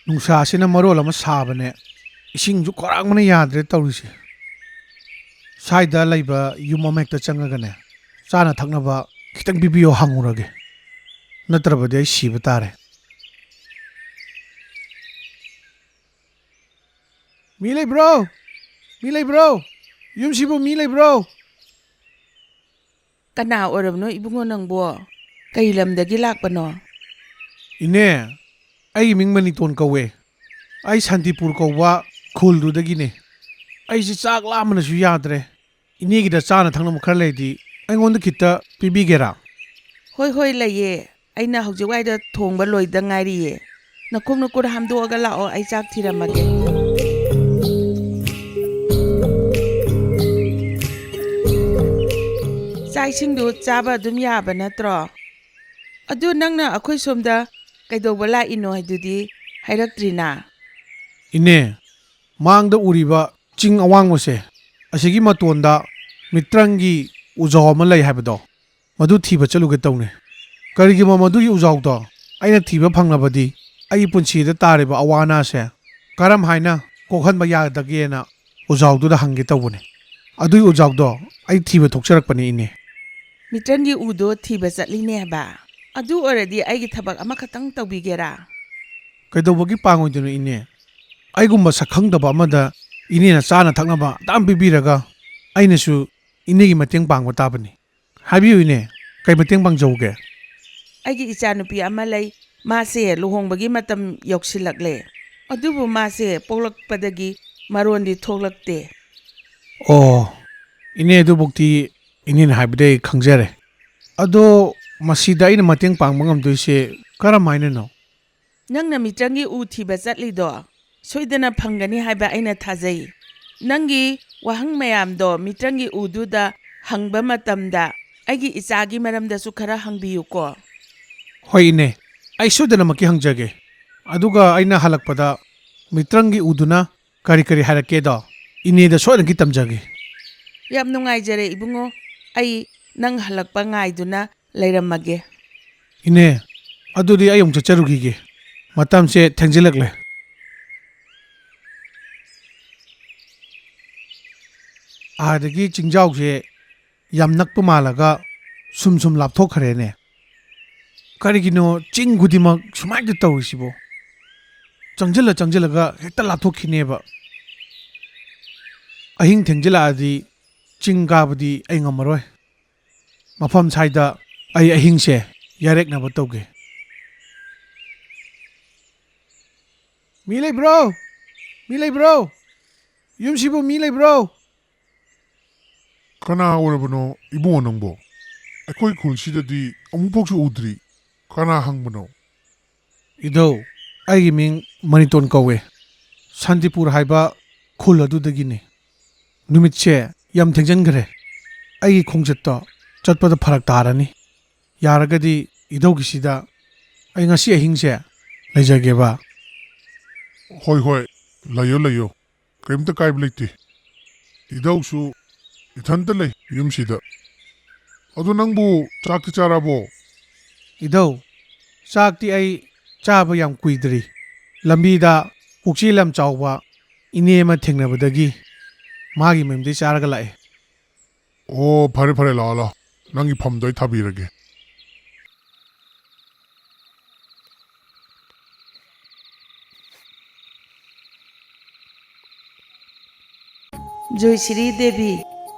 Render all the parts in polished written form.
ꯅꯨꯡꯁꯥꯁꯤꯅ ꯃꯔꯣꯜ ꯑꯃ ꯁꯥꯕꯅꯦ ꯏꯁꯤꯡꯁꯨ ꯈꯣꯔꯥꯡꯕꯅ ꯌꯥꯗ꯭ꯔꯦ ꯇꯧꯔꯤꯁꯦ ꯁ꯭ꯋꯥꯏꯗ ꯂꯩꯕ ꯌꯨꯝ ꯑꯃ ꯍꯦꯛꯇ ꯆꯪꯉꯒꯅꯦ ꯆꯥꯅ ꯊꯛꯅꯕ ꯈꯤꯇꯪ ꯄꯤꯕꯤꯌꯣ ꯍꯪꯉꯨꯔꯒꯦ ꯅꯠꯇ꯭ꯔꯕꯗꯤ ꯑꯩ ꯁꯤꯕ ꯇꯥꯔꯦ ꯃꯤ ꯂꯩꯕ꯭ꯔꯣ ꯃꯤ ꯂꯩꯕ꯭ꯔꯣ ꯌꯨꯝꯁꯤꯕꯨ ꯃꯤ ꯂꯩꯕ꯭ꯔꯣ ꯀꯅꯥ ꯑꯣꯏꯔꯕꯅꯣ ꯏꯕꯨꯡꯉꯣ ꯅꯪꯕꯣ ꯀꯩ ꯂꯝꯗꯒꯤ ꯂꯥꯛꯄꯅꯣ ꯏꯅꯦ ꯑꯩꯒꯤ ꯃꯤꯡ ꯃꯅꯤꯇꯣꯟ ꯀꯧꯋꯦ ꯑꯩ ꯁꯥꯟꯇꯤꯄꯨꯔ ꯀꯧꯕ ꯈꯨꯜꯗꯨꯗꯒꯤꯅꯦ ꯑꯩꯁꯦ ꯆꯥꯛ ꯂꯥꯝꯕꯅꯁꯨ ꯌꯥꯗ꯭ꯔꯦ ꯏꯅꯦꯒꯤꯗ ꯆꯥꯅ ꯊꯛꯅꯕ ꯈꯔ ꯂꯩꯔꯗꯤ ꯑꯩꯉꯣꯟꯗ ꯈꯤꯇ ꯄꯤꯕꯤꯒꯦꯔꯥ ꯍꯣꯏ ꯂꯩꯌꯦ ꯑꯩꯅ ꯍꯧꯖꯤꯛ ꯋꯥꯏꯗ ꯊꯣꯡꯕ ꯂꯣꯏꯗ ꯉꯥꯏꯔꯤꯌꯦ ꯅꯈꯣꯡ ꯅꯀꯨꯠ ꯍꯥꯝꯗꯣꯛꯑꯒ ꯂꯥꯛꯑꯣ ꯑꯩ ꯆꯥꯛ ꯊꯤꯔꯝꯃꯒꯦ ꯆꯥꯛ ꯏꯁꯤꯡꯗꯨ ꯆꯥꯕ ꯑꯗꯨꯝ ꯌꯥꯕ ꯅꯠꯇ꯭ꯔꯣ ꯑꯗꯨ ꯅꯪꯅ ꯑꯩꯈꯣꯏ ꯁꯣꯝꯗ ꯀꯩꯗꯧꯕ ꯂꯥꯛꯏꯅꯣ ꯍꯥꯏꯗꯨꯗꯤ ꯍꯥꯏꯔꯛꯇ꯭ꯔꯤꯅ ꯏꯅꯦ ꯃꯥꯡꯗ ꯎꯔꯤꯕ ꯆꯤꯡ ꯑꯋꯥꯡꯕꯁꯦ ꯑꯁꯤꯒꯤ ꯃꯇꯣꯟꯗ ꯃꯤꯇ꯭ꯔꯪꯒꯤ ꯎꯖꯥꯎ ꯑꯃ ꯂꯩ ꯍꯥꯏꯕꯗꯣ ꯃꯗꯨ ꯊꯤꯕ ꯆꯠꯂꯨꯒꯦ ꯇꯧꯅꯦ ꯀꯔꯤꯒꯨꯝꯕ ꯃꯗꯨꯒꯤ ꯎꯖꯥꯎꯗꯣ ꯑꯩꯅ ꯊꯤꯕ ꯐꯪꯂꯕꯗꯤ ꯑꯩꯒꯤ ꯄꯨꯟꯁꯤꯗ ꯇꯥꯔꯤꯕ ꯑꯋꯥ ꯑꯅꯥꯁꯦ ꯀꯔꯝ ꯍꯥꯏꯅ ꯀꯣꯛꯍꯟꯕ ꯌꯥꯒꯗꯒꯦꯅ ꯎꯖꯥꯎꯗꯨꯗ ꯍꯪꯒꯦ ꯇꯧꯕꯅꯦ ꯑꯗꯨꯒꯤ ꯎꯖꯥꯎꯗꯣ ꯑꯩ ꯊꯤꯕ ꯊꯣꯛꯆꯔꯛꯄꯅꯦ ꯏꯅꯦ ꯃꯤꯇ꯭ꯔꯪꯒꯤ ꯎꯗꯣ ꯊꯤꯕ ꯆꯠꯂꯤꯅꯦ ꯍꯥꯏꯕ ꯑꯗꯨ ꯑꯣꯏꯔꯗꯤ ꯑꯩꯒꯤ ꯊꯕꯛ ꯑꯃꯈꯛꯇꯪ ꯇꯧꯕꯤꯒꯦꯔꯥ ꯀꯩꯗꯧꯕꯒꯤ ꯄꯥꯡꯉꯣꯏꯗꯣꯏꯅꯣ ꯏꯅꯦ ꯑꯩꯒꯨꯝꯕ ꯁꯛꯈꯪꯗꯕ ꯑꯃꯗ ꯏꯅꯦꯅ ꯆꯥꯅ ꯊꯛꯅꯕ ꯑꯗꯥꯝ ꯄꯤꯕꯤꯔꯒ ꯑꯩꯅꯁꯨ ꯏꯅꯦꯒꯤ ꯃꯇꯦꯡ ꯄꯥꯡꯕ ꯇꯥꯕꯅꯤ ꯍꯥꯏꯕꯤꯌꯨ ꯏꯅꯦ ꯀꯩ ꯃꯇꯦꯡ ꯄꯥꯡꯖꯧꯒꯦ ꯑꯩꯒꯤ ꯏꯆꯥꯅꯨꯄꯤ ꯑꯃ ꯂꯩ ꯃꯥꯁꯦ ꯂꯨꯍꯣꯡꯕꯒꯤ ꯃꯇꯝ ꯌꯧꯁꯤꯜꯂꯛꯂꯦ ꯑꯗꯨꯕꯨ ꯃꯥꯁꯦ ꯄꯣꯛꯂꯛꯄꯗꯒꯤ ꯃꯔꯣꯟꯗꯤ ꯊꯣꯛꯂꯛꯇꯦ ꯑꯣ ꯏꯅꯦ ꯑꯗꯨꯕꯨꯛꯇꯤ ꯏꯅꯦꯅ ꯍꯥꯏꯕꯗꯤ ꯑꯩ ꯈꯪꯖꯔꯦ ꯑꯗꯣ ꯃꯁꯤꯗ ꯑꯩꯅ ꯃꯇꯦꯡ ꯄꯥꯡꯕ ꯉꯝꯗꯣꯏꯁꯦ ꯀꯔꯝ ꯍꯥꯏꯅꯅꯣ ꯅꯪꯅ ꯃꯤꯇ꯭ꯔꯪꯒꯤ ꯎ ꯊꯤꯕ ꯆꯠꯂꯤꯗꯣ ꯁꯣꯏꯗꯅ ꯐꯪꯒꯅꯤ ꯍꯥꯏꯕ ꯑꯩꯅ ꯊꯥꯖꯩ ꯅꯪꯒꯤ ꯋꯥꯍꯪ ꯃꯌꯥꯝꯗꯣ ꯃꯤꯇ꯭ꯔꯪꯒꯤ ꯎꯗꯨꯗ ꯍꯪꯕ ꯃꯇꯝꯗ ꯑꯩꯒꯤ ꯏꯆꯥꯒꯤ ꯃꯔꯝꯗꯁꯨ ꯈꯔ ꯍꯪꯕꯤꯌꯨꯀꯣ ꯍꯣꯏ ꯏꯅꯦ ꯑꯩ ꯁꯣꯏꯗꯅꯃꯛꯀꯤ ꯍꯪꯖꯒꯦ ꯑꯗꯨꯒ ꯑꯩꯅ ꯍꯜꯂꯛꯄꯗ ꯃꯤꯇ꯭ꯔꯪꯒꯤ ꯎꯗꯨꯅ ꯀꯔꯤ ꯀꯔꯤ ꯍꯥꯏꯔꯛꯀꯦꯗꯣ ꯏꯅꯦꯗ ꯁꯣꯏꯗꯅꯀꯤ ꯇꯝꯖꯒꯦ ꯌꯥꯝ ꯅꯨꯡꯉꯥꯏꯖꯔꯦ ꯏꯕꯨꯡꯉꯣ ꯑꯩ ꯅꯪ ꯍꯜꯂꯛꯄ ꯉꯥꯏꯗꯨꯅ ꯂꯩꯔꯝꯃꯒꯦ ꯏꯅꯦ ꯑꯗꯨꯗꯤ ꯑꯩ ꯑꯃꯨꯛ ꯆꯠꯆꯔꯨꯈꯤꯒꯦ ꯃꯇꯝꯁꯦ ꯊꯦꯡꯖꯤꯜꯂꯛꯂꯦ ꯑꯥꯗꯒꯤ ꯆꯤꯡꯖꯥꯎꯁꯦ ꯌꯥꯝ ꯅꯛꯄ ꯃꯥꯜꯂꯒ ꯁꯨꯝ ꯂꯥꯞꯊꯣꯛꯈ꯭ꯔꯦꯅꯦ ꯀꯔꯤꯒꯤꯅꯣ ꯆꯤꯡ ꯈꯨꯗꯤꯡꯃꯛ ꯁꯨꯃꯥꯏꯅ ꯇꯧꯔꯤꯁꯤꯕꯣ ꯆꯪꯁꯤꯜꯂꯒ ꯍꯦꯛꯇ ꯂꯥꯞꯊꯣꯛꯈꯤꯅꯦꯕ ꯑꯍꯤꯡ ꯊꯦꯡꯖꯤꯜꯂꯛꯑꯗꯤ ꯆꯤꯡ ꯀꯥꯕꯗꯤ ꯑꯩ ꯉꯝꯃꯔꯣꯏ ꯃꯐꯝ ꯁ꯭ꯋꯥꯏꯗ ꯑꯩ ꯑꯍꯤꯡꯁꯦ ꯌꯥꯔꯦꯛꯅꯕ ꯇꯧꯒꯦ ꯃꯤ ꯂꯩꯕ꯭ꯔꯣ ꯃꯤ ꯂꯩꯕ꯭ꯔꯣ ꯌꯨꯝꯁꯤꯕꯨ ꯃꯤ ꯂꯩꯕ꯭ꯔꯣ ꯀꯅꯥ ꯑꯣꯏꯔꯕꯅꯣ ꯏꯕꯨꯡꯉꯣ ꯅꯪꯕꯣ ꯑꯩꯈꯣꯏ ꯈꯨꯜꯁꯤꯗꯗꯤ ꯑꯃꯨꯛꯐꯥꯎꯁꯨ ꯎꯗ꯭ꯔꯤ ꯀꯅꯥ ꯍꯪꯕꯅꯣ ꯏꯙꯧ ꯑꯩꯒꯤ ꯃꯤꯡ ꯃꯅꯤꯇꯣꯟ ꯀꯧꯋꯦ ꯁꯥꯟꯇꯤꯄꯨꯔ ꯍꯥꯏꯕ ꯈꯨꯜ ꯑꯗꯨꯗꯒꯤꯅꯤ ꯅꯨꯃꯤꯠꯁꯦ ꯌꯥꯝ ꯊꯦꯡꯖꯤꯟꯈ꯭ꯔꯦ ꯑꯩꯒꯤ ꯈꯣꯡꯆꯠꯇꯣ ꯆꯠꯄꯗ ꯐꯔꯛ ꯇꯥꯔꯅꯤ ꯌꯥꯔꯒꯗꯤ ꯏꯙꯧꯒꯤꯁꯤꯗ ꯑꯩ ꯉꯁꯤ ꯑꯍꯤꯡꯁꯦ ꯂꯩꯖꯒꯦꯕ ꯍꯣꯏ ꯂꯩꯌꯣ ꯀꯔꯤꯝꯇ ꯀꯥꯏꯕ ꯂꯩꯇꯦ ꯏꯙꯧꯁꯨ ꯏꯊꯟꯇ ꯂꯩ ꯌꯨꯝꯁꯤꯗ ꯑꯗꯣ ꯅꯪꯕꯨ ꯆꯥꯛꯇꯤ ꯆꯥꯔꯕꯣ ꯏꯙꯧ ꯆꯥꯛꯇꯤ ꯑꯩ ꯆꯥꯕ ꯌꯥꯝ ꯀꯨꯏꯗ꯭ꯔꯤ ꯂꯝꯕꯤꯗ ꯄꯨꯛꯆꯦꯜ ꯌꯥꯝ ꯆꯥꯎꯕ ꯏꯅꯦ ꯑꯃ ꯊꯦꯡꯅꯕꯗꯒꯤ ꯃꯥꯒꯤ ꯃꯌꯨꯝꯗꯩ ꯆꯥꯔꯒ ꯂꯥꯛꯑꯦ ꯑꯣ ꯐꯔꯦ ꯂꯥꯛꯑꯣ ꯅꯪꯒꯤ ꯐꯝꯗꯣ ꯑꯩ ꯊꯥꯕꯤꯔꯒꯦ ꯖꯣꯏꯁꯤꯔꯤ ꯗꯦꯕꯤ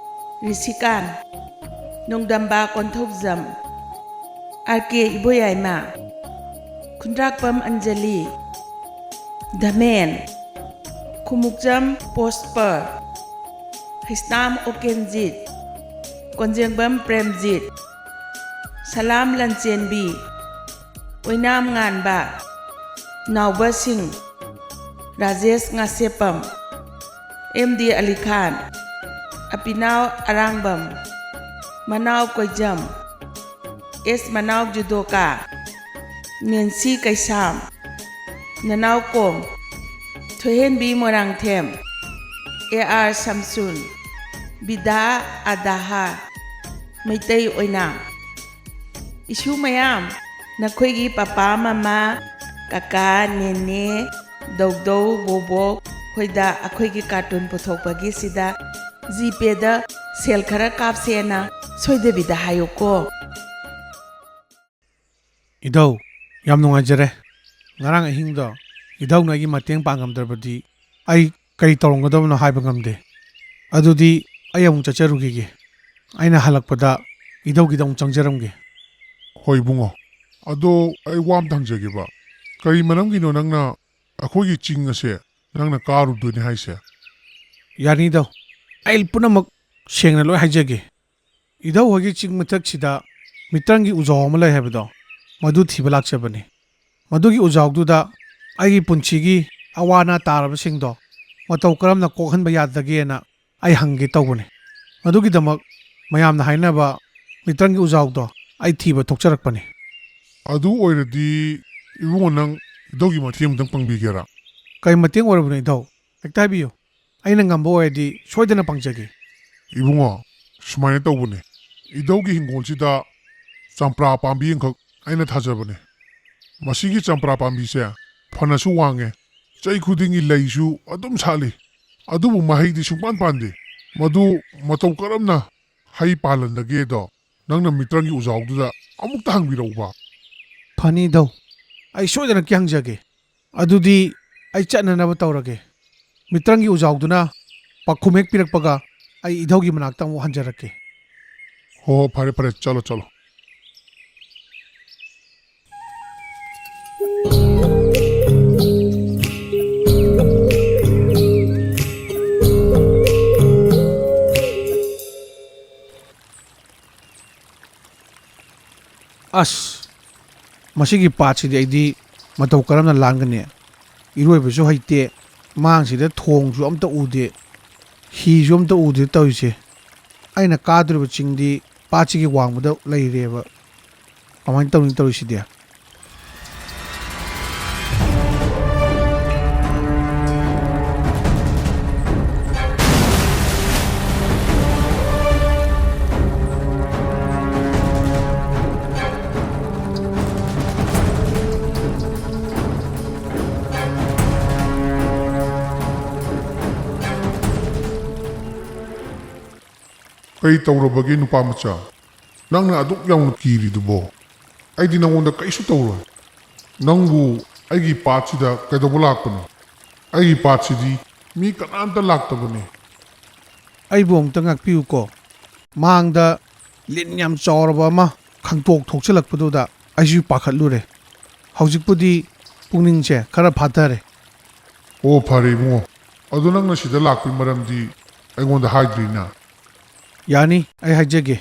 ꯔꯤꯁꯤꯀꯥꯟ ꯅꯣꯡꯗꯝꯕ ꯀꯣꯟꯊꯧꯖꯝ ꯑꯥꯔ ꯀꯦ ꯏꯕꯣꯌꯥꯏꯃ ꯈꯨꯟꯗ꯭ꯔꯥꯛꯄꯝ ꯑꯟꯖꯂꯤ ꯙꯃꯦꯟ ꯈꯨꯃꯨꯛꯆꯝ ꯄꯣꯁꯄꯔ ꯍꯩꯁꯅꯥꯝ ꯑꯣꯀꯦꯟꯖꯤꯠ ꯀꯣꯟꯖꯦꯡꯕꯝ ꯄ꯭ꯔꯦꯝꯖꯤꯠ ꯁꯂꯥꯝ ꯂꯟꯆꯦꯟꯕꯤ ꯑꯣꯏꯅꯥꯝ ꯉꯥꯟꯕ ꯅꯥꯎꯕ ꯁꯤꯡ ꯔꯥꯖꯦꯁ ꯉꯥꯁꯦꯞꯄꯝ ꯑꯦꯝ ꯗꯤ ꯑꯂꯤꯈꯥꯟ ꯑꯄꯤꯅꯥꯎ ꯑꯔꯥꯡꯕꯝ ꯃꯅꯥꯎ ꯀꯣꯏꯖꯝ ꯑꯦꯁ ꯃꯅꯥꯎ ꯖꯨꯗꯣꯀꯥ ꯅꯦꯟꯁꯤ ꯀꯩꯁꯥꯝ ꯅꯅꯥꯎ ꯀꯣꯝ ꯊꯣꯏꯍꯦꯟꯕꯤ ꯃꯣꯏꯔꯥꯡꯊꯦꯝ ꯑꯦ ꯑꯥꯔ ꯁꯝꯁꯨꯟ ꯕꯤꯗꯥ ꯑꯗꯥꯍꯥ ꯃꯩꯇꯩ ꯑꯣꯏꯅꯥꯝ ꯏꯁꯨ ꯃꯌꯥꯝ ꯅꯈꯣꯏꯒꯤ ꯄꯄꯥ ꯃꯃꯥ ꯀꯀꯥ ꯅꯦꯅꯦ ꯗꯧꯗꯧ ꯕꯣꯕꯣꯛ ꯍꯣꯏꯗ ꯑꯩꯈꯣꯏꯒꯤ ꯀꯥꯔꯇꯨꯟ ꯄꯨꯊꯣꯛꯄꯒꯤꯁꯤꯗ ꯖꯤꯄꯦꯗ ꯁꯦꯜ ꯈꯔ ꯀꯥꯞꯁꯦꯅ ꯁꯣꯏꯗꯕꯤꯗ ꯍꯥꯏꯌꯨꯀꯣ. ꯏꯙꯧ ꯌꯥꯝ ꯅꯨꯡꯉꯥꯏꯖꯔꯦ. ꯉꯔꯥꯡ ꯑꯍꯤꯡꯗꯣ ꯏꯙꯧꯅ ꯑꯩꯒꯤ ꯃꯇꯦꯡ ꯄꯥꯡꯉꯝꯗ꯭ꯔꯕꯗꯤ ꯑꯩ ꯀꯔꯤ ꯇꯧꯔꯝꯒꯗꯕꯅꯣ ꯍꯥꯏꯕ ꯉꯝꯗꯦ. ꯑꯗꯨꯗꯤ ꯑꯩ ꯑꯃꯨꯛ ꯆꯠꯆꯔꯨꯈꯤꯒꯦ. ꯑꯩꯅ ꯍꯜꯂꯛꯄꯗ ꯏꯙꯧꯒꯤꯗ ꯑꯃꯨꯛ ꯆꯪꯖꯔꯝꯒꯦ. ꯍꯣꯏ ꯏꯕꯨꯡꯉꯣ. ꯑꯗꯣ ꯑꯩ ꯋꯥ ꯑꯝꯇ ꯍꯪꯖꯒꯦꯕ. ꯀꯔꯤ ꯃꯔꯝꯒꯤꯅꯣ ꯅꯪꯅ ꯑꯩꯈꯣꯏꯒꯤ ꯆꯤꯡ ꯑꯁꯦ ꯅꯪꯅ ꯀꯥꯔꯨꯗꯣꯏꯅꯦ ꯍꯥꯏꯁꯦ? ꯌꯥꯅꯤ ꯏꯙꯧ. ꯑꯩ ꯄꯨꯝꯅꯃꯛ ꯁꯦꯡꯅ ꯂꯣꯏ ꯍꯥꯏꯖꯒꯦ. ꯏꯙꯧ ꯍꯣꯏꯒꯤ ꯆꯤꯡ ꯃꯊꯛꯁꯤꯗ ꯃꯤꯇ꯭ꯔꯪꯒꯤ ꯎꯖꯥꯎ ꯑꯃ ꯂꯩ ꯍꯥꯏꯕꯗꯣ ꯃꯗꯨ ꯊꯤꯕ ꯂꯥꯛꯆꯕꯅꯤ. ꯃꯗꯨꯒꯤ ꯎꯖꯥꯎꯗꯨꯗ ꯑꯩꯒꯤ ꯄꯨꯟꯁꯤꯒꯤ ꯑꯋꯥ ꯑꯅꯥ ꯇꯥꯔꯕꯁꯤꯡꯗꯣ ꯃꯇꯧ ꯀꯔꯝꯅ ꯀꯣꯛꯍꯟꯕ ꯌꯥꯗꯒꯦꯅ ꯑꯩ ꯍꯪꯒꯦ ꯇꯧꯕꯅꯤ. ꯃꯗꯨꯒꯤꯗꯃꯛ ꯃꯌꯥꯝꯅ ꯍꯥꯏꯅꯕ ꯃꯤꯇ꯭ꯔꯪꯒꯤ ꯎꯖꯥꯎꯗꯣ ꯑꯩ ꯊꯤꯕ ꯊꯣꯛꯆꯔꯛꯄꯅꯤ. ꯑꯗꯨ ꯑꯣꯏꯔꯗꯤ ꯏꯕꯨꯡꯉꯣ ꯅꯪ ꯏꯙꯧꯒꯤ ꯃꯇꯦꯡ ꯑꯃꯇꯪ ꯄꯥꯡꯕꯤꯒꯦꯔꯥ? ꯀꯔꯤ ꯃꯇꯦꯡ ꯑꯣꯏꯔꯕꯅꯣ ꯏꯙꯧ? ꯍꯦꯛꯇ ꯍꯥꯏꯕꯤꯌꯨ. ꯑꯩꯅ ꯉꯝꯕ ꯑꯣꯏꯔꯗꯤ ꯁꯣꯏꯗꯅ ꯄꯥꯡꯖꯒꯦ. ꯏꯕꯨꯡꯉꯣ ꯁꯨꯃꯥꯏꯅ ꯇꯧꯕꯅꯦ. ꯏꯙꯧꯒꯤ ꯍꯤꯡꯒꯣꯜꯁꯤꯗ ꯆꯝꯄ꯭ꯔꯥ ꯄꯥꯝꯕꯤ ꯑꯃꯈꯛ ꯑꯩꯅ ꯊꯥꯖꯕꯅꯦ. ꯃꯁꯤꯒꯤ ꯆꯝꯄ꯭ꯔꯥ ꯄꯥꯝꯕꯤꯁꯦ ꯐꯅꯁꯨ ꯋꯥꯡꯉꯦ. ꯆꯍꯤ ꯈꯨꯗꯤꯡꯒꯤ ꯂꯩꯁꯨ ꯑꯗꯨꯝ ꯁꯥꯠꯂꯤ. ꯑꯗꯨꯕꯨ ꯃꯍꯩꯗꯤ ꯁꯨꯡꯄꯥꯟ ꯄꯥꯟꯗꯦ. ꯃꯗꯨ ꯃꯇꯧ ꯀꯔꯝꯅ ꯍꯩ ꯄꯥꯜꯍꯟꯗꯒꯦꯗꯣ ꯅꯪꯅ ꯃꯤꯇ꯭ꯔꯪꯒꯤ ꯎꯖꯥꯎꯗꯨꯗ ꯑꯃꯨꯛꯇ ꯍꯪꯕꯤꯔꯛꯎꯕ. ꯐꯅꯤ ꯏꯙꯧ. ꯑꯩ ꯁꯣꯏꯗꯅ ꯍꯪꯖꯒꯦ. ꯑꯗꯨꯗꯤ ꯑꯩ ꯆꯠꯅꯅꯕ ꯇꯧꯔꯒꯦ. ꯃꯤꯇ꯭ꯔꯪꯒꯤ ꯎꯖꯥꯎꯗꯨꯅ ꯄꯥꯎꯈꯨꯝ ꯍꯦꯛ ꯄꯤꯔꯛꯄꯒ ꯑꯩ ꯏꯙꯧꯒꯤ ꯃꯅꯥꯛꯇ ꯑꯃꯨꯛ ꯍꯟꯖꯔꯛꯀꯦ. ꯍꯣ ꯐꯔꯦ ꯐꯔꯦ ꯆꯠꯂꯣ ꯆꯠꯂꯣ. ꯑꯁ, ꯃꯁꯤꯒꯤ ꯄꯥꯠꯁꯤꯗꯤ ꯑꯩꯗꯤ ꯃꯇꯧ ꯀꯔꯝꯅ ꯂꯥꯟꯒꯅꯤ? ꯏꯔꯣꯏꯕꯁꯨ ꯍꯩꯇꯦ. ꯃꯥꯡꯁꯤꯗ ꯊꯣꯡꯁꯨ ꯑꯝꯇ ꯎꯗꯦ. ꯍꯤꯁꯨ ꯑꯝꯇ ꯎꯗꯦ ꯇꯧꯔꯤꯁꯦ. ꯑꯩꯅ ꯀꯥꯗꯣꯔꯤꯕ ꯆꯤꯡꯗꯤ ꯄꯥꯠꯁꯤꯒꯤ ꯋꯥꯡꯃꯗ ꯂꯩꯔꯦꯕ. ꯀꯃꯥꯏꯅ ꯇꯧꯅꯤ ꯇꯧꯔꯤꯁꯤꯗꯤ? ꯀꯩ ꯇꯧꯔꯕꯒꯦ ꯅꯨꯄꯥ ꯃꯆꯥ? ꯅꯪꯅ ꯑꯗꯨꯛ ꯌꯥꯝꯅ ꯀꯤꯔꯤꯗꯨꯕꯣ? ꯑꯩꯗꯤ ꯅꯪꯉꯣꯟꯗ ꯀꯩꯁꯨ ꯇꯧꯔꯣꯏ. ꯅꯪꯕꯨ ꯑꯩꯒꯤ ꯄꯥꯠꯁꯤꯗ ꯀꯩꯗꯧꯕ ꯂꯥꯛꯄꯅꯣ? ꯑꯩꯒꯤ ꯄꯥꯠꯁꯤꯗꯤ ꯃꯤ ꯀꯅꯥꯝꯇ ꯂꯥꯛꯇꯕꯅꯤ. ꯑꯩꯕꯨ ꯑꯃꯨꯛꯇ ꯉꯥꯛꯄꯤꯌꯨꯀꯣ. ꯃꯥꯡꯗ ꯂꯤꯟ ꯌꯥꯝ ꯆꯥꯎꯔꯕ ꯑꯃ ꯈꯪꯇꯣꯛ ꯊꯣꯛꯆꯜꯂꯛꯄꯗꯨꯗ ꯑꯩꯁꯨ ꯄꯥꯈꯠꯂꯨꯔꯦ. ꯍꯧꯖꯤꯛꯄꯨꯗꯤ ꯄꯨꯛꯅꯤꯡꯁꯦ ꯈꯔ ꯐꯥꯊꯔꯦ. ꯑꯣ ꯐꯔꯦ ꯏꯕꯨꯡꯉꯣ. ꯑꯗꯣ ꯅꯪꯅ ꯁꯤꯗ ꯂꯥꯛꯄꯒꯤ ꯃꯔꯝꯗꯤ ꯑꯩꯉꯣꯟꯗ ꯍꯥꯏꯗ꯭ꯔꯤꯅ. ꯌꯥꯅꯤ, ꯑꯩ ꯍꯥꯏꯖꯒꯦ.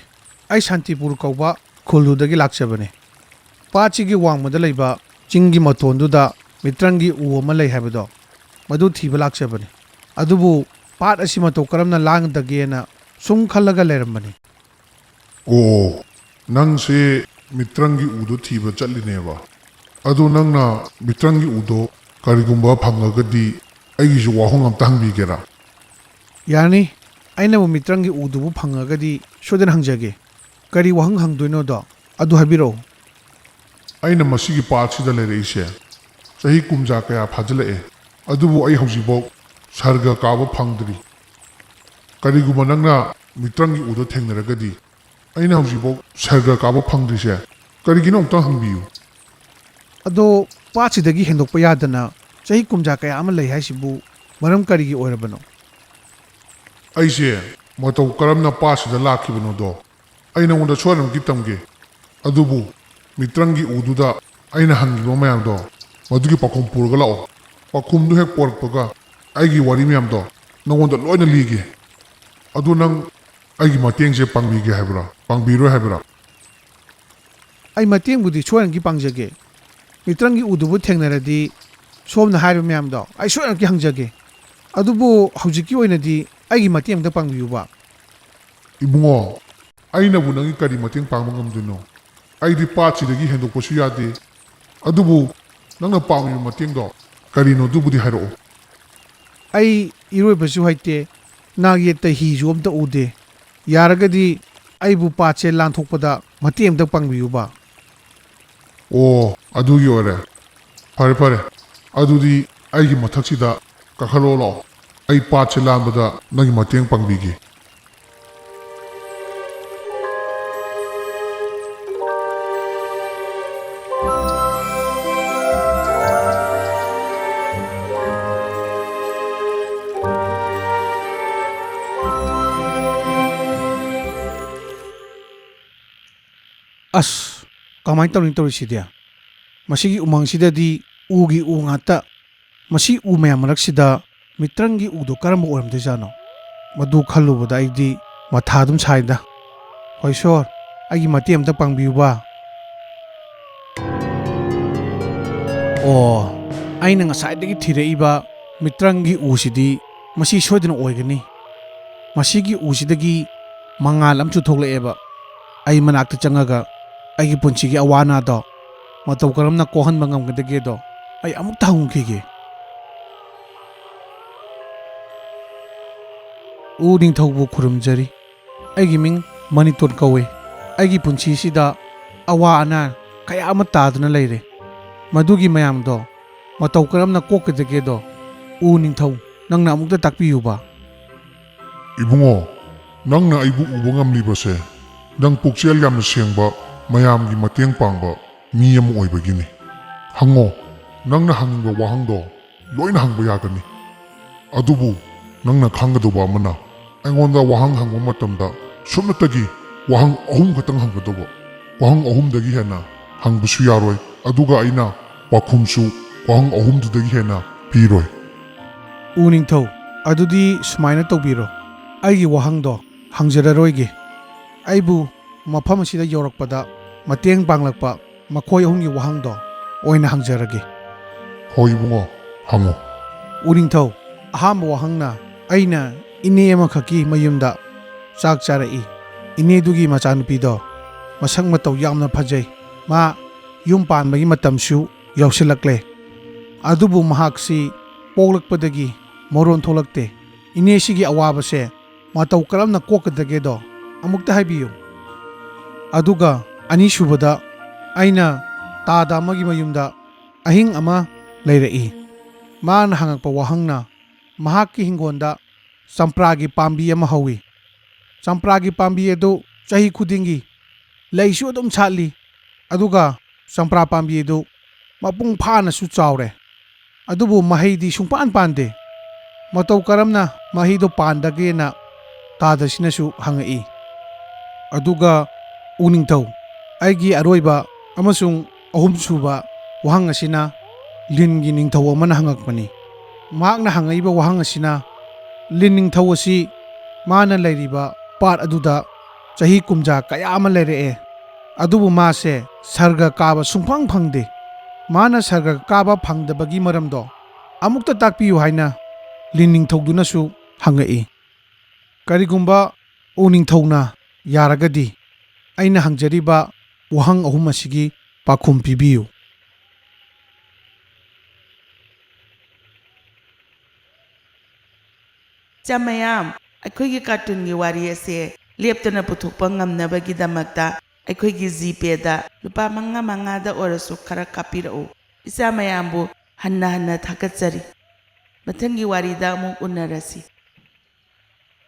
ꯑꯩ ꯁꯥꯟꯇꯤꯄꯨꯔ ꯀꯧꯕ ꯈꯨꯜꯗꯨꯗꯒꯤ ꯂꯥꯛꯆꯕꯅꯦ. ꯄꯥꯠꯁꯤꯒꯤ ꯋꯥꯡꯃꯗ ꯂꯩꯕ ꯆꯤꯡꯒꯤ ꯃꯇꯣꯟꯗꯨꯗ ꯃꯤꯇ꯭ꯔꯪꯒꯤ ꯎ ꯑꯃ ꯂꯩ ꯍꯥꯏꯕꯗꯣ ꯃꯗꯨ ꯊꯤꯕ ꯂꯥꯛꯆꯕꯅꯦ. ꯑꯗꯨꯕꯨ ꯄꯥꯠ ꯑꯁꯤ ꯃꯇꯧ ꯀꯔꯝꯅ ꯂꯥꯟꯒꯗꯒꯦꯅ ꯁꯨꯝ ꯈꯜꯂꯒ ꯂꯩꯔꯝꯕꯅꯤ. ꯑꯣ, ꯅꯪꯁꯦ ꯃꯤꯇ꯭ꯔꯪꯒꯤ ꯎꯗꯣ ꯊꯤꯕ ꯆꯠꯂꯤꯅꯦꯕ. ꯑꯗꯣ ꯅꯪꯅ ꯃꯤꯇ꯭ꯔꯪꯒꯤ ꯎꯗꯣ ꯀꯔꯤꯒꯨꯝꯕ ꯐꯪꯉꯒꯗꯤ ꯑꯩꯒꯤꯁꯨ ꯋꯥꯍꯪ ꯑꯝꯇ ꯍꯪꯕꯤꯒꯦꯔꯥ? ꯌꯥꯅꯤ. ꯑꯩꯅꯕꯨ ꯃꯤꯇ꯭ꯔꯪꯒꯤ ꯎꯗꯨꯕꯨ ꯐꯪꯉꯒꯗꯤ ꯁꯣꯏꯗꯅ ꯍꯪꯖꯒꯦ. ꯀꯔꯤ ꯋꯥꯍꯪ ꯍꯪꯗꯣꯏꯅꯣꯗꯣ ꯑꯗꯨ ꯍꯥꯏꯕꯤꯔꯛꯎ. ꯑꯩꯅ ꯃꯁꯤꯒꯤ ꯄꯥꯠꯁꯤꯗ ꯂꯩꯔꯛꯏꯁꯦ ꯆꯍꯤ ꯀꯨꯝꯖꯥ ꯀꯌꯥ ꯐꯥꯖꯤꯜꯂꯛꯑꯦ. ꯑꯗꯨꯕꯨ ꯑꯩ ꯍꯧꯖꯤꯛꯐꯥꯎ ꯁꯔꯒ ꯀꯥꯕ ꯐꯪꯗ꯭ꯔꯤ. ꯀꯔꯤꯒꯨꯝꯕ ꯅꯪꯅ ꯃꯤꯇ꯭ꯔꯪꯒꯤ ꯎꯗꯣ ꯊꯦꯡꯅꯔꯒꯗꯤ ꯑꯩꯅ ꯍꯧꯖꯤꯛꯐꯥꯎ ꯁꯔꯒ ꯀꯥꯕ ꯐꯪꯗ꯭ꯔꯤꯁꯦ ꯀꯔꯤꯒꯤꯅꯣ ꯑꯃꯨꯛꯇꯪ ꯍꯪꯕꯤꯌꯨ. ꯑꯗꯣ ꯄꯥꯠꯁꯤꯗꯒꯤ ꯍꯦꯟꯗꯣꯛꯄ ꯌꯥꯗꯅ ꯆꯍꯤ ꯀꯨꯝꯖꯥ ꯀꯌꯥ ꯑꯃ ꯂꯩ ꯍꯥꯏꯁꯤꯕꯨ ꯃꯔꯝ ꯀꯔꯤꯒꯤ ꯑꯣꯏꯔꯕꯅꯣ? ꯑꯩꯁꯦ ꯃꯇꯧ ꯀꯔꯝꯅ ꯄꯥꯠꯁꯤꯗ ꯂꯥꯛꯈꯤꯕꯅꯣꯗꯣ ꯑꯩ ꯅꯉꯣꯟꯗ ꯁꯣꯏꯗꯅꯃꯛꯀꯤ ꯇꯝꯒꯦ. ꯑꯗꯨꯕꯨ ꯃꯤꯇ꯭ꯔꯪꯒꯤ ꯎꯗꯨꯗ ꯑꯩꯅ ꯍꯪꯈꯤꯕ ꯃꯌꯥꯝꯗꯣ ꯃꯗꯨꯒꯤ ꯄꯥꯎꯈꯨꯝ ꯄꯨꯔꯒ ꯂꯥꯛꯑꯣ. ꯄꯥꯎꯈꯨꯝꯗꯨ ꯍꯦꯛ ꯄꯣꯔꯛꯄꯒ ꯑꯩꯒꯤ ꯋꯥꯔꯤ ꯃꯌꯥꯝꯗꯣ ꯅꯉꯣꯟꯗ ꯂꯣꯏꯅ ꯂꯤꯒꯦ. ꯑꯗꯨ ꯅꯪ ꯑꯩꯒꯤ ꯃꯇꯦꯡꯁꯦ ꯄꯥꯡꯕꯤꯒꯦ ꯍꯥꯏꯕ꯭ꯔꯥ ꯄꯥꯡꯕꯤꯔꯣꯏ ꯍꯥꯏꯕ꯭ꯔꯥ? ꯑꯩ ꯃꯇꯦꯡꯕꯨꯗꯤ ꯁꯣꯏꯗꯅꯀꯤ ꯄꯥꯡꯖꯒꯦ. ꯃꯤꯇ꯭ꯔꯪꯒꯤ ꯎꯗꯨꯕꯨ ꯊꯦꯡꯅꯔꯗꯤ ꯁꯣꯝꯅ ꯍꯥꯏꯔꯤꯕ ꯃꯌꯥꯝꯗꯣ ꯑꯩ ꯁꯣꯏꯗꯅꯀꯤ ꯍꯪꯖꯒꯦ. ꯑꯗꯨꯕꯨ ꯍꯧꯖꯤꯛꯀꯤ ꯑꯣꯏꯅꯗꯤ ꯑꯩꯒꯤ ꯃꯇꯦꯡ ꯑꯃꯇ ꯄꯥꯡꯕꯤꯌꯨꯕ. ꯏꯕꯨꯡꯉꯣ, ꯑꯩꯅꯕꯨ ꯅꯪꯒꯤ ꯀꯔꯤ ꯃꯇꯦꯡ ꯄꯥꯡꯕ ꯉꯝꯗꯣꯏꯅꯣ? ꯑꯩꯗꯤ ꯄꯥꯠꯁꯤꯗꯒꯤ ꯍꯦꯟꯗꯣꯛꯄꯁꯨ ꯌꯥꯗꯦ. ꯑꯗꯨꯕꯨ ꯅꯪꯅ ꯄꯥꯡꯂꯤꯕ ꯃꯇꯦꯡꯗꯣ ꯀꯔꯤꯅꯣ ꯑꯗꯨꯕꯨꯗꯤ ꯍꯥꯏꯔꯛꯑꯣ. ꯑꯩ ꯏꯔꯣꯏꯕꯁꯨ ꯍꯩꯇꯦ. ꯅꯥꯛ ꯌꯦꯠꯇ ꯍꯤꯁꯨ ꯑꯝꯇ ꯎꯗꯦ. ꯌꯥꯔꯒꯗꯤ ꯑꯩꯕꯨ ꯄꯥꯠꯁꯦ ꯂꯥꯟꯊꯣꯛꯄꯗ ꯃꯇꯦꯡ ꯑꯃꯇ ꯄꯥꯡꯕꯤꯌꯨꯕ. ꯑꯣ, ꯑꯗꯨꯒꯤ ꯑꯣꯏꯔꯦ. ꯐꯔꯦ ꯐꯔꯦ. ꯑꯗꯨꯗꯤ ꯑꯩꯒꯤ ꯃꯊꯛꯁꯤꯗ ꯀꯥꯈꯠꯂꯣ ꯂꯥꯛꯑꯣ ꯑꯩ ꯄꯥꯠꯁꯦ ꯂꯥꯟꯕꯗ ꯅꯪꯒꯤ ꯃꯇꯦꯡ ꯄꯥꯡꯕꯤꯒꯦ ꯑꯁ ꯀꯃꯥꯏꯅ ꯇꯧꯅꯤ ꯇꯧꯔꯤꯁꯤꯗꯤ ꯃꯁꯤꯒꯤ ꯎꯃꯪꯁꯤꯗꯗꯤ ꯎꯒꯤ ꯎ ꯉꯥꯛꯇ ꯃꯁꯤ ꯎ ꯃꯌꯥꯝ ꯃꯔꯛꯁꯤꯗ ꯃꯤꯇ꯭ꯔꯪꯒꯤ ꯎꯗꯣ ꯀꯔꯝꯕ ꯑꯣꯏꯔꯝꯗꯣꯏꯖꯥꯠꯅꯣ ꯃꯗꯨ ꯈꯜꯂꯨꯕꯗ ꯑꯩꯗꯤ ꯃꯊꯥ ꯑꯗꯨꯝ ꯁꯥꯏꯗ ꯍꯣꯏ ꯁꯣꯔ ꯑꯩꯒꯤ ꯃꯇꯦꯡ ꯑꯝꯇ ꯄꯥꯡꯕꯤꯌꯨꯕ ꯑꯣ ꯑꯩꯅ ꯉꯁꯥꯏꯗꯒꯤ ꯊꯤꯔꯛꯏꯕ ꯃꯤꯇ꯭ꯔꯪꯒꯤ ꯎꯁꯤꯗꯤ ꯃꯁꯤ ꯁꯣꯏꯗꯅ ꯑꯣꯏꯒꯅꯤ ꯃꯁꯤꯒꯤ ꯎꯁꯤꯗꯒꯤ ꯃꯉꯥꯜ ꯑꯃꯁꯨ ꯊꯣꯛꯂꯛꯑꯦꯕ ꯑꯩ ꯃꯅꯥꯛꯇ ꯆꯪꯉꯒ ꯑꯩꯒꯤ ꯄꯨꯟꯁꯤꯒꯤ ꯑꯋꯥ ꯑꯅꯥꯗꯣ ꯃꯇꯧ ꯀꯔꯝꯅ ꯀꯣꯛꯍꯟꯕ ꯉꯝꯒꯗꯒꯦꯗꯣ ꯑꯩ ꯑꯃꯨꯛꯇ ꯍꯪꯈꯤꯒꯦ ꯎ ꯅꯤꯡꯊꯧꯕꯨ ꯈꯨꯔꯨꯝꯖꯔꯤ ꯑꯩꯒꯤ ꯃꯤꯡ ꯃꯅꯤꯇꯣꯟ ꯀꯧꯏ ꯑꯩꯒꯤ ꯄꯨꯟꯁꯤꯁꯤꯗ ꯑꯋꯥ ꯑꯅꯥ ꯀꯌా ꯑꯃ ꯇꯥꯗꯨꯅ ꯂꯩꯔꯦ ꯃꯗꯨꯒꯤ ꯃꯌꯥꯝꯗꯣ ꯃꯇꯧ ꯀꯔꯝꯅ ꯀꯣꯛꯀꯗꯒꯦꯗꯣ ꯎ ꯅꯤꯡꯊꯧ ꯅꯪꯅ ꯑꯃꯨꯛꯇ ꯇꯥꯛꯄꯤꯌꯨꯕ ꯏꯕꯨꯡꯉꯣ ꯅꯪꯅ ꯑꯩꯕꯨ ꯎꯕ ꯉꯝꯂꯤꯕꯁꯦ ꯅꯪ ꯄꯨꯛꯆꯦꯜ ꯌꯥꯝꯅ ꯁꯦꯡꯕ ꯃꯌꯥꯝꯒꯤ ꯃꯇꯦꯡ ꯄꯥꯡꯕ ꯃꯤ ꯑꯃ ꯑꯣꯏꯕꯒꯤꯅꯤ ꯍꯪꯉꯣ ꯅꯪꯅ ꯍꯪꯅꯤꯡꯕ ꯋꯥꯍꯪꯗꯣ ꯂꯣꯏꯅ ꯍꯪꯕ ꯌꯥꯒꯅꯤ ꯑꯗꯨꯕꯨ ꯅꯪꯅ ꯈꯪꯒꯗꯧꯕ ꯑꯃꯅ ꯑꯩꯉꯣꯟꯗ ꯋꯥꯍꯪ ꯍꯪꯕ ꯃꯇꯝꯗ ꯁꯨꯞꯅꯇꯒꯤ ꯋꯥꯍꯪ 3 ꯈꯛꯇꯪ ꯍꯪꯒꯗꯧꯕ ꯋꯥꯍꯪ 3ꯗꯒꯤ ꯍꯦꯟꯅ ꯍꯪꯕꯁꯨ ꯌꯥꯔꯣꯏ ꯑꯗꯨꯒ ꯑꯩꯅ ꯄꯥꯎꯈꯨꯝꯁꯨ ꯋꯥꯍꯪ 3ꯗꯨꯗꯒꯤ ꯍꯦꯟꯅ ꯄꯤꯔꯣꯏ ꯎ ꯅꯤꯡꯊꯧ ꯑꯗꯨꯗꯤ ꯁꯨꯃꯥꯏꯅ ꯇꯧꯕꯤꯔꯣ ꯑꯩꯒꯤ ꯋꯥꯍꯪꯗꯣ ꯍꯪꯖꯔꯔꯣꯏꯒꯦ ꯑꯩꯕꯨ ꯃꯐꯝ ꯑꯁꯤꯗ ꯌꯧꯔꯛꯄꯗ ꯃꯇꯦꯡ ꯄꯥꯡꯂꯛꯄ ꯃꯈꯣꯏ 3ꯒꯤ ꯋꯥꯍꯪꯗꯣ ꯑꯣꯏꯅ ꯍꯪꯖꯔꯒꯦ ꯍꯣꯏ ꯏꯕꯨꯡꯉꯣ ꯍꯪꯉꯣ ꯎ ꯅꯤꯡꯊꯧ ꯑꯍꯥꯟꯕ ꯋꯥꯍꯪꯅ ꯑꯩꯅ ꯏꯅꯦ ꯑꯃꯈꯛꯀꯤ ꯃꯌꯨꯝꯗ ꯆꯥꯛ ꯆꯥꯔꯛꯏ ꯏꯅꯦꯗꯨꯒꯤ ꯃꯆꯥꯅꯨꯄꯤꯗꯣ ꯃꯁꯛ ꯃꯇꯧ ꯌꯥꯝꯅ ꯐꯖꯩ ꯃꯥ ꯌꯨꯝ ꯄꯥꯟꯕꯒꯤ ꯃꯇꯝꯁꯨ ꯌꯧꯁꯤꯜꯂꯛꯂꯦ ꯑꯗꯨꯕꯨ ꯃꯍꯥꯛꯁꯤ ꯄꯣꯛꯂꯛꯄꯗꯒꯤ ꯃꯔꯣꯟ ꯊꯣꯛꯂꯛꯇꯦ ꯏꯅꯦꯁꯤꯒꯤ ꯑꯋꯥꯕꯁꯦ ꯃꯇꯧ ꯀꯔꯝꯅ ꯀꯣꯛꯀꯗꯒꯦꯗꯣ ꯑꯃꯨꯛꯇ ꯍꯥꯏꯕꯤꯌꯨ ꯑꯗꯨꯒ ꯑꯅꯤꯁꯨꯕꯗ ꯑꯩꯅ ꯇꯥꯗ ꯑꯃꯒꯤ ꯃꯌꯨꯝꯗ ꯑꯍꯤꯡ ꯑꯃ ꯂꯩꯔꯛꯏ ꯃꯥꯅ ꯍꯪꯉꯛꯄ ꯋꯥꯍꯪꯅ ꯃꯍꯥꯛꯀꯤ ꯍꯤꯡꯒꯣꯜꯗ ꯆꯝꯄ꯭ꯔꯥꯒꯤ ꯄꯥꯝꯕꯤ ꯑꯃ ꯍꯧꯏ ꯆꯝꯄ꯭ꯔꯥꯒꯤ ꯄꯥꯝꯕꯤ ꯑꯗꯨ ꯆꯍꯤ ꯈꯨꯗꯤꯡꯒꯤ ꯂꯩꯁꯨ ꯑꯗꯨꯝ ꯁꯥꯠꯂꯤ ꯑꯗꯨꯒ ꯆꯝꯄ꯭ꯔꯥ ꯄꯥꯝꯕꯤ ꯑꯗꯨ ꯃꯄꯨꯡ ꯐꯥꯅꯁꯨ ꯆꯥꯎꯔꯦ ꯑꯗꯨꯕꯨ ꯃꯍꯩꯗꯤ ꯁꯨꯡꯄꯥꯟ ꯄꯥꯟꯗꯦ ꯃꯇꯧ ꯀꯔꯝꯅ ꯃꯍꯩꯗꯣ ꯄꯥꯟꯗꯒꯦꯅ ꯇꯥꯗꯁꯤꯅꯁꯨ ꯍꯪꯉꯛꯏ ꯑꯗꯨꯒ ꯎ ꯅꯤꯡꯊꯧ ꯑꯩꯒꯤ ꯑꯔꯣꯏꯕ ꯑꯃꯁꯨꯡ 3ꯁꯨꯕ ꯋꯥꯍꯪ ꯑꯁꯤꯅ ꯂꯤꯟꯒꯤ ꯅꯤꯡꯊꯧ ꯑꯃꯅ ꯍꯪꯉꯛꯄꯅꯤ ꯃꯍꯥꯛꯅ ꯍꯪꯉꯛꯏꯕ ꯋꯥꯍꯪ ꯑꯁꯤꯅ ꯂꯤꯟ ꯅꯤꯡꯊꯧ ꯑꯁꯤ ꯃꯥꯅ ꯂꯩꯔꯤꯕ ꯄꯥꯠ ꯑꯗꯨꯗ ꯆꯍꯤ ꯀꯨꯝꯖꯥ ꯀꯌా ꯑꯃ ꯂꯩꯔꯛꯑꯦ ꯑꯗꯨꯕꯨ ꯃꯥꯁꯦ ꯁꯔꯒ ꯀꯥꯕ ꯁꯨꯡꯐꯪ ꯐꯪꯗꯦ ꯃꯥꯅ ꯁꯔꯒ ꯀꯥꯕ ꯐꯪꯗꯕꯒꯤ ꯃꯔꯝꯗꯣ ꯑꯃꯨꯛꯇ ꯇꯥꯛꯄꯤꯌꯨ ꯍꯥꯏꯅ ꯂꯤꯟ ꯅꯤꯡꯊꯧꯗꯨꯅꯁꯨ ꯍꯪꯉꯛꯏ ꯀꯔꯤꯒꯨꯝꯕ ꯎ ꯅꯤꯡꯊꯧꯅ ꯌꯥꯔꯒꯗꯤ ꯑꯩꯅ ꯍꯪꯖꯔꯤꯕ ꯋꯥꯍꯪ 3 ꯑꯁꯤꯒꯤ ꯄꯥꯎꯈꯨꯝ ꯄꯤꯕꯤꯌꯨ ꯏꯆꯥ ꯃꯌꯥꯝ ꯑꯩꯈꯣꯏꯒꯤ ꯀꯥꯔꯇꯨꯟꯒꯤ ꯋꯥꯔꯤ ꯑꯁꯦ ꯂꯦꯞꯇꯅ ꯄꯨꯊꯣꯛꯄ ꯉꯝꯅꯕꯒꯤꯗꯃꯛꯇ ꯑꯩꯈꯣꯏꯒꯤ ꯖꯤꯄꯦꯗ ꯂꯨꯄꯥ 5 ꯑꯣꯏꯔꯁꯨ ꯈꯔ ꯀꯥꯞꯄꯤꯔꯛꯎ ꯏꯆꯥ ꯃꯌꯥꯝꯕꯨ ꯍꯟꯅ ꯍꯟꯅ ꯊꯥꯒꯠꯆꯔꯤ ꯃꯊꯪꯒꯤ ꯋꯥꯔꯤꯗ ꯑꯃꯨꯛ ꯎꯅꯔꯁꯤ